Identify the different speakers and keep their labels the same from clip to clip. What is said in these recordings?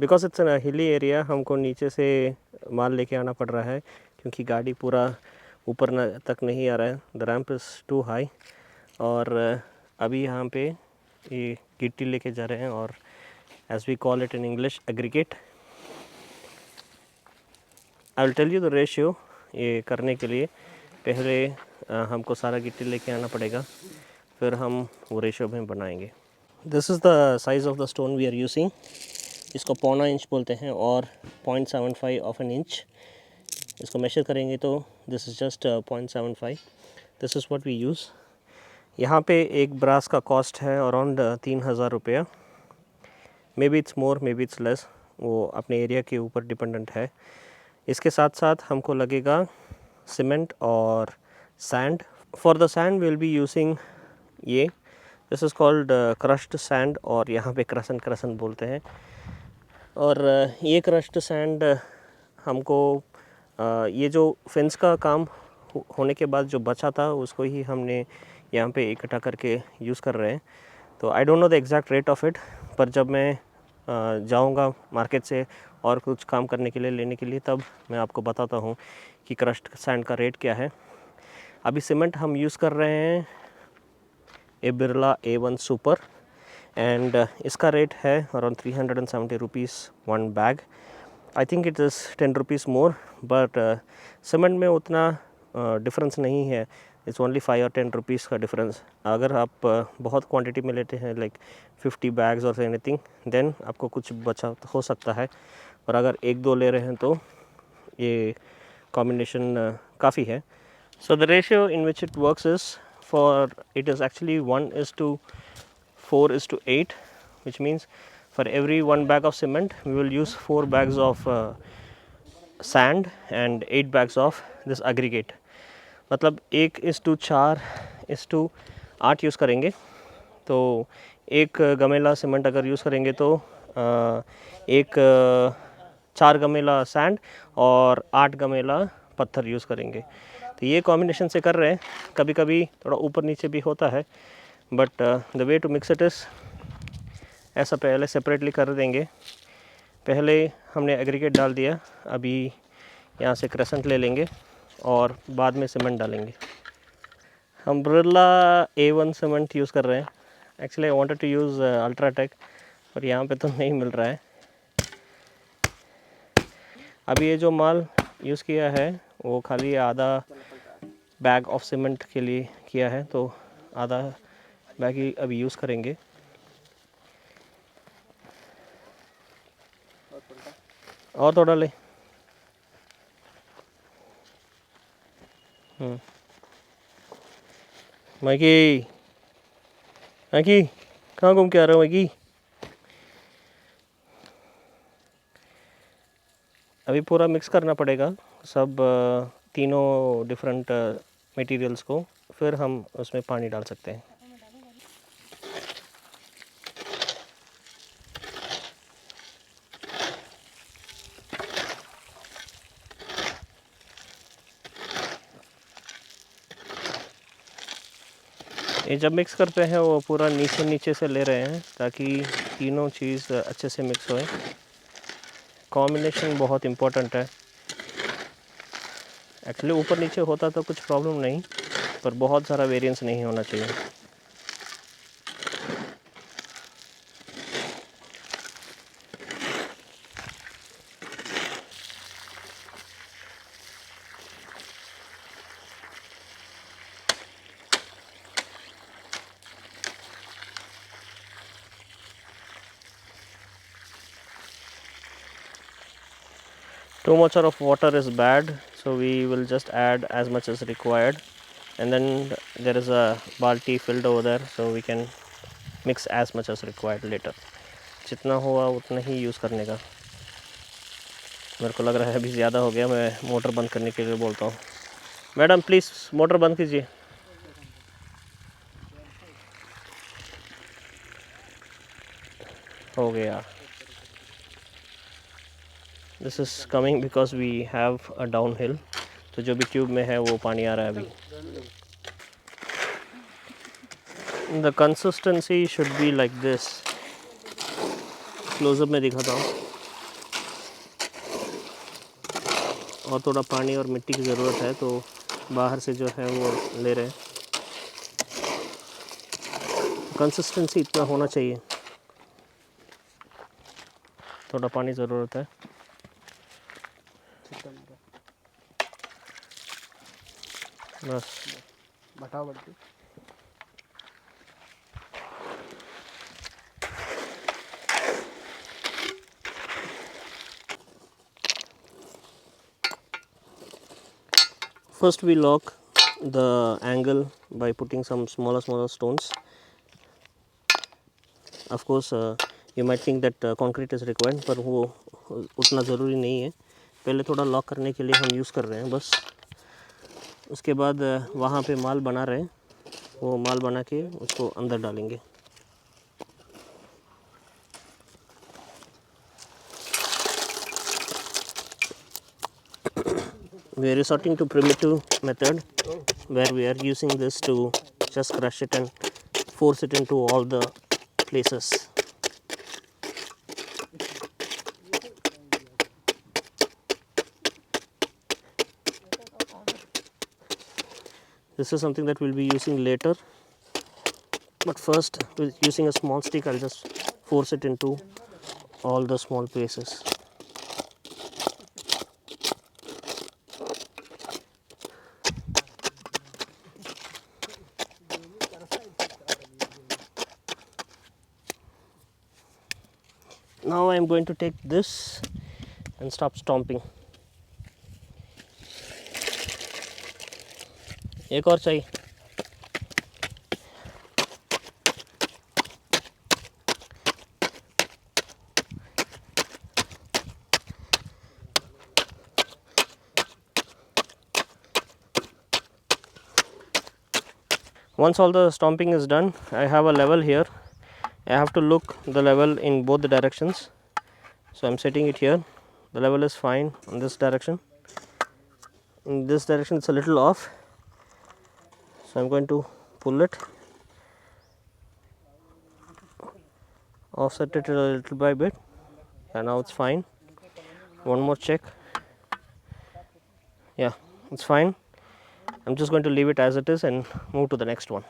Speaker 1: Because it's a hilly area, हमको नीचे से माल लेके आना पड़ रहा है क्योंकि गाड़ी पूरा ऊपर तक नहीं आ रहा है। The ramp is too high. और अभी यहाँ पे ये गिट्टी लेके जा रहे हैं, और as we call it in English aggregate. I will tell you the ratio. ये करने के लिए पहले हमको सारा गिट्टी लेके आना पड़ेगा, फिर हम वो रेशियो में बनाएंगे। This is the size of the stone we are using. इसको 1.25 इंच बोलते हैं और 0.75 ऑफ एन इंच। इसको मेजर करेंगे तो this is just 0.75। This is what we use. यहाँ पे एक ब्रास का कॉस्ट है अराउंड 3,000 रुपया। May be it's more, may be it's less, वो अपने एरिया के ऊपर डिपेंडेंट है। इसके साथ साथ हमको लगेगा सीमेंट और sand. For the sand will be using ये, this is called crushed sand, और यहाँ पे क्रसन बोलते हैं। और ये क्रश्ड सैंड हमको ये जो फेंस का काम होने के बाद जो बचा था उसको ही हमने यहाँ पे इकट्ठा करके यूज़ कर रहे हैं। तो I don't know the exact rate of it, पर जब मैं जाऊँगा मार्केट से और कुछ काम करने के लिए लेने के लिए, तब मैं आपको बताता हूँ कि क्रश्ड सैंड का रेट क्या है। अभी सीमेंट हम यूज़ कर रहे हैं ए बिरला A1 सुपर, एंड इसका रेट है around 370 rupees one bag. I think it is 10 rupees more, but cement में उतना डिफरेंस नहीं है। इट्स ओनली 5 और 10 रुपीज़ का डिफरेंस। अगर आप बहुत क्वांटिटी में लेते हैं, लाइक 50 बैग्स और एनीथिंग, देन आपको कुछ बचा हो सकता है। और अगर 1-2 ले रहे हैं तो ये कॉम्बिनेशन काफ़ी है। So the ratio in which it works is, for it is actually 1:4:8, which means for every 1 bag of cement we will use 4 bags of sand and 8 bags of this aggregate. मतलब 1:4:8 use करेंगे। तो एक गमेला cement अगर use करेंगे तो एक 4 गमेला sand और 8 गमेला पत्थर यूज़ करेंगे। तो ये कॉम्बिनेशन से कर रहे हैं। कभी कभी थोड़ा ऊपर नीचे भी होता है, but the way to mix it is ऐसा, पहले सेपरेटली कर देंगे। पहले हमने एग्रीगेट डाल दिया, अभी यहाँ से क्रेसेंट ले लेंगे और बाद में सीमेंट डालेंगे। हम बिरला A1 सीमेंट यूज़ कर रहे हैं। Actually I wanted to use UltraTech, पर यहाँ पे तो नहीं मिल रहा है। अभी ये जो माल यूज़ किया है वो खाली आधा बैग ऑफ सीमेंट के लिए किया है, तो आधा बैग ही अभी यूज़ करेंगे। और थोड़ा ले। मैगी, मैगी कहाँ घूम के आ रहे हो मैगी? अभी पूरा मिक्स करना पड़ेगा सब तीनों डिफरेंट मटेरियल्स को, फिर हम उसमें पानी डाल सकते हैं। ये जब मिक्स करते हैं वो पूरा नीचे से ले रहे हैं ताकि तीनों चीज़ अच्छे से मिक्स होए। कॉम्बिनेशन बहुत इम्पोर्टेंट है। एक्चुअली ऊपर नीचे होता तो कुछ प्रॉब्लम नहीं, पर बहुत सारा वेरिएंस नहीं होना चाहिए। Too much of water is bad, so we will just add as much as required, and then there is a balti filled over there, so we can mix as much as required later. जितना हुआ उतना ही use करने का। मेरे को लग रहा है अभी ज़्यादा हो गया, मैं मोटर बंद करने के लिए बोलता हूँ। मैडम प्लीज़ मोटर बंद कीजिए। हो गया। This is coming because we have a down hill, तो जो भी ट्यूब में है वो पानी आ रहा है अभी। The consistency should be like this. Close up में दिखाता हूँ। और थोड़ा पानी और मिट्टी की ज़रूरत है, तो बाहर से जो है वो ले रहे हैं। कंसिस्टेंसी इतना होना चाहिए, थोड़ा पानी ज़रूरत है। बस
Speaker 2: बताओ बढ़ती।
Speaker 1: First we lock the angle by putting some smaller stones. Of course you might think that concrete is required, पर वो उतना ज़रूरी नहीं है। पहले थोड़ा लॉक करने के लिए हम यूज़ कर रहे हैं बस। उसके बाद वहाँ पे माल बना रहे हैं, वो माल बना के उसको अंदर डालेंगे। We are resorting to primitive method where we are using this to just crush it and force it into all the places. This is something that we'll be using later, but first with using a small stick I'll just force it into all the small places. Now I am going to take this and stop stomping. एक और चाहिए। Once all the stomping is done, I have a level here. I have to look the level in both the directions. So I am setting it here. The level is fine in this direction. In this direction it's a little off. So I am going to pull it, offset it a little by bit, and now it's fine. One more check. Yeah, it's fine. I'm just going to leave it as it is and move to the next one.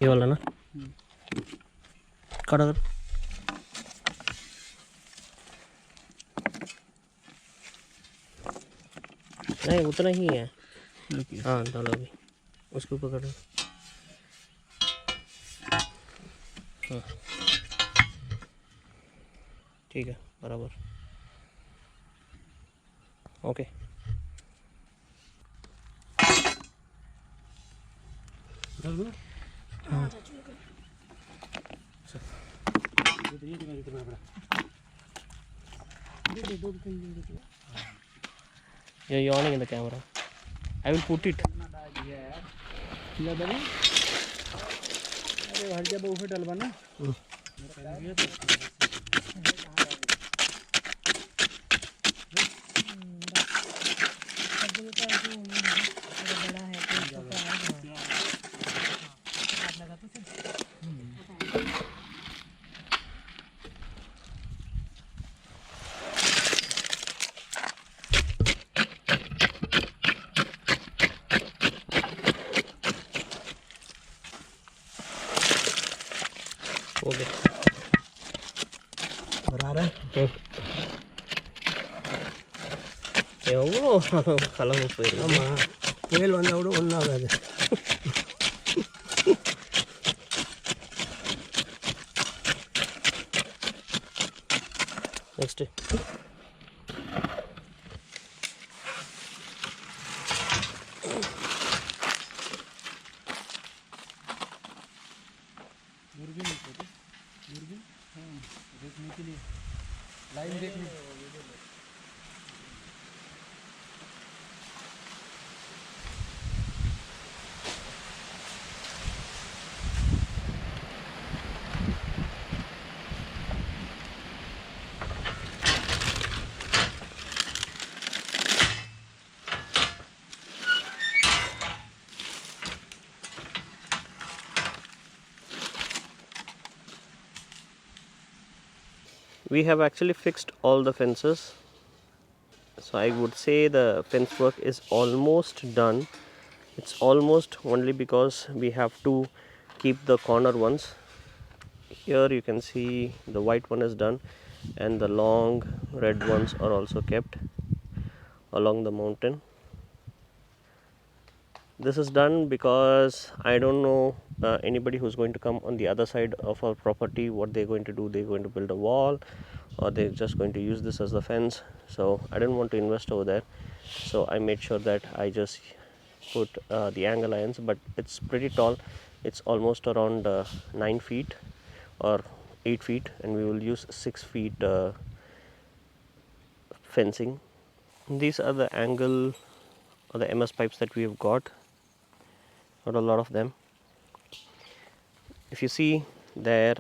Speaker 1: ये वाला ना खड़ा कर। नहीं उतना ही है। हाँ डालो अभी, उसके ऊपर करो। हाँ ठीक है बराबर। Okay You're yawning in the camera. I will put it.
Speaker 2: अरे हर जगह उसे डलवा ना
Speaker 1: हो गया
Speaker 2: बराबर
Speaker 1: kalau mau pergi
Speaker 2: ஆமா புயல் வந்தா கூட ஒன்றும் ஆகாது
Speaker 1: next
Speaker 2: देखने के लिए लाइन देखने
Speaker 1: we have actually fixed all the fences, so I would say the fence work is almost done. It's almost only because we have to keep the corner ones. Here you can see the white one is done and the long red ones are also kept along the mountain. This is done because I don't know anybody who's going to come on the other side of our property, what they're going to do. They're going to build a wall or they're just going to use this as the fence. So I didn't want to invest over there, so I made sure that I just put the angle irons, but it's pretty tall. It's almost around 9 feet or 8 feet, and we will use 6 feet fencing. These are the angle or the MS pipes that we have got a lot of them. If you see there,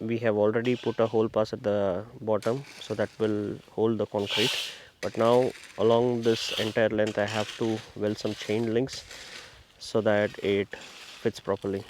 Speaker 1: we have already put a hole pass at the bottom, so that will hold the concrete. But now along this entire length I have to weld some chain links so that it fits properly.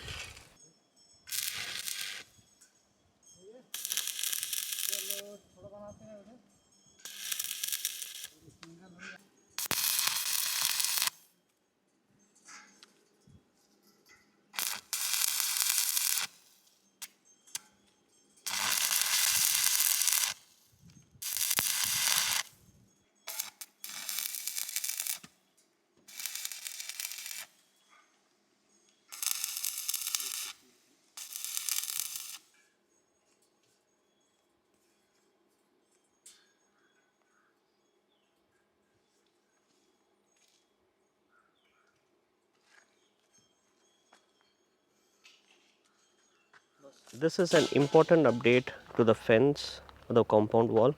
Speaker 1: This is an important update to the fence, the compound wall.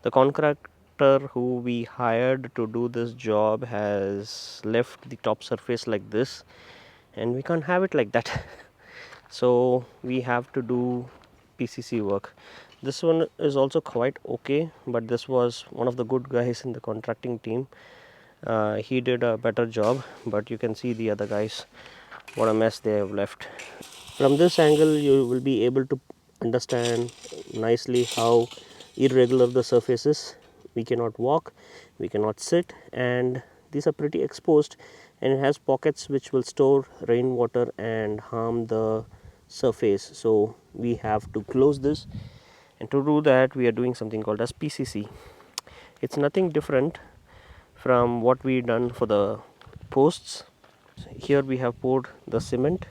Speaker 1: The contractor who we hired to do this job has left the top surface like this, and we can't have it like that. So we have to do PCC work. This one is also quite okay, but this was one of the good guys in the contracting team. He did a better job, but you can see the other guys, what a mess they have left. From this angle you will be able to understand nicely how irregular the surface is. We cannot walk, we cannot sit, and these are pretty exposed, and it has pockets which will store rainwater and harm the surface. So we have to close this, and to do that we are doing something called as PCC. It's nothing different from what we done for the posts. Here we have poured the cement,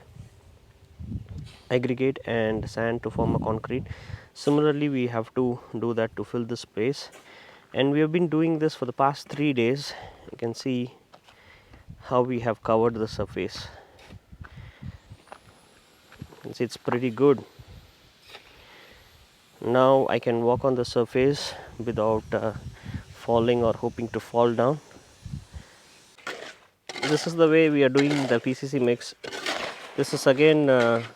Speaker 1: aggregate and sand to form a concrete. Similarly we have to do that to fill this space, and we have been doing this for the past 3 days. You can see how we have covered the surface. You can see it's pretty good. Now I can walk on the surface without falling or hoping to fall down. This is the way we are doing the PCC mix This is again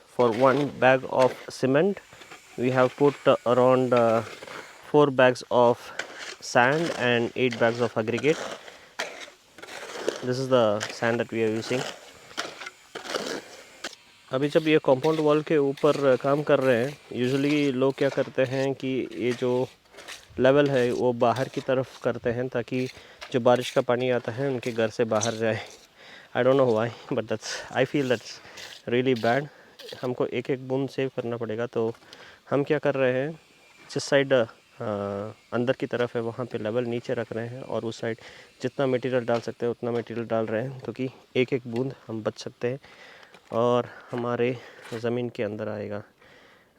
Speaker 1: for 1 bag of cement. We have put around 4 bags of sand and 8 bags of aggregate. This is the sand that we are using. अभी जब ये compound wall के ऊपर काम कर रहे हैं, usually लोग क्या करते हैं कि ये जो लेवल है वो बाहर की तरफ करते हैं ताकि जो बारिश का पानी आता है उनके घर से बाहर जाए. I don't know why but that's I feel that's really bad. हमको एक एक बूंद सेव करना पड़ेगा. तो हम क्या कर रहे हैं, जिस साइड अंदर की तरफ है वहाँ पे लेवल नीचे रख रहे हैं और उस साइड जितना मटेरियल डाल सकते हैं उतना मटेरियल डाल रहे हैं क्योंकि एक एक बूंद हम बच सकते हैं और हमारे ज़मीन के अंदर आएगा.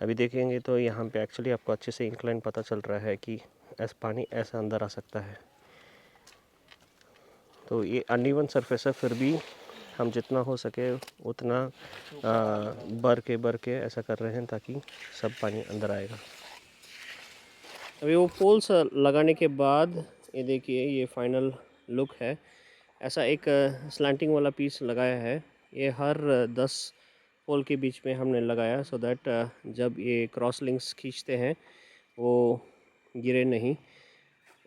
Speaker 1: अभी देखेंगे तो यहाँ पे एक्चुअली आपको अच्छे से इंक्लाइन पता चल रहा है कि ऐसा पानी ऐसा अंदर आ सकता है. तो ये अनइवन सरफेस है, फिर भी हम जितना हो सके उतना भर के ऐसा कर रहे हैं ताकि सब पानी अंदर आएगा. अभी वो पोल्स लगाने के बाद ये देखिए ये फाइनल लुक है. ऐसा एक स्लैंटिंग वाला पीस लगाया है. ये हर 10 पोल के बीच में हमने लगाया सो दैट जब ये क्रॉस लिंक्स खींचते हैं वो गिरे नहीं.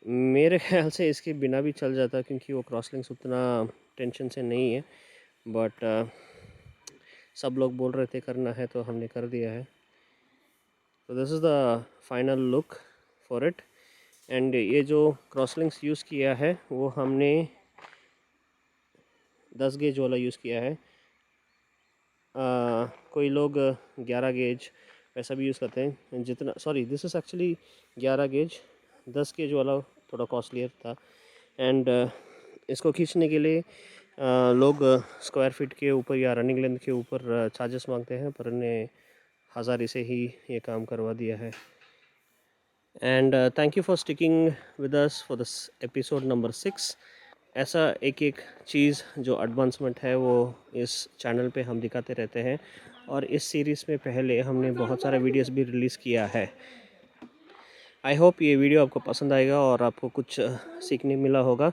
Speaker 1: मेरे ख्याल से इसके बिना भी चल जाता क्योंकि वो क्रॉस लिंक्स उतना टेंशन से नहीं है. बट सब लोग बोल रहे थे करना है तो हमने कर दिया है. तो this is the final look for it. And ये जो क्रॉस लिंक्स यूज़ किया है वो हमने 10 गेज वाला यूज़ किया है. कोई लोग 11 गेज वैसा भी यूज़ करते हैं. जितना sorry this is actually 11 gauge. 10 gauge वाला थोड़ा कॉस्टलियर था. एंड इसको खींचने के लिए लोग स्क्वायर फीट के ऊपर या रनिंग लेंथ के ऊपर चार्जेस मांगते हैं, पर ने 1000 से ही ये काम करवा दिया है. And thank you for sticking with us for this episode number 6. ऐसा एक एक चीज़ जो एडवांसमेंट है वो इस चैनल पे हम दिखाते रहते हैं और इस सीरीज़ में पहले हमने बहुत सारे वीडियोस भी रिलीज़ किया है. आई होप ये वीडियो आपको पसंद आएगा और आपको कुछ सीखने मिला होगा.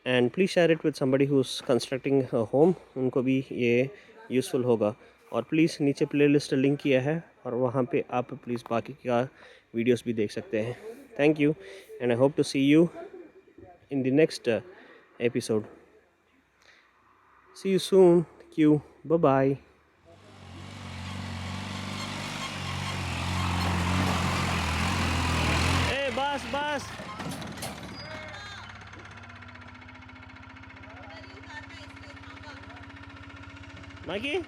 Speaker 1: And please share it with somebody who is constructing home. उनको भी ये यूज़फुल होगा. और प्लीज़ नीचे प्लेलिस्ट लिंक किया है और वहाँ पे आप प्लीज़ बाकी का वीडियोस भी देख सकते हैं. Thank you and I hope to see you in the next episode. See you soon. Thank you. Bye bye. Hey, bus. Maggie?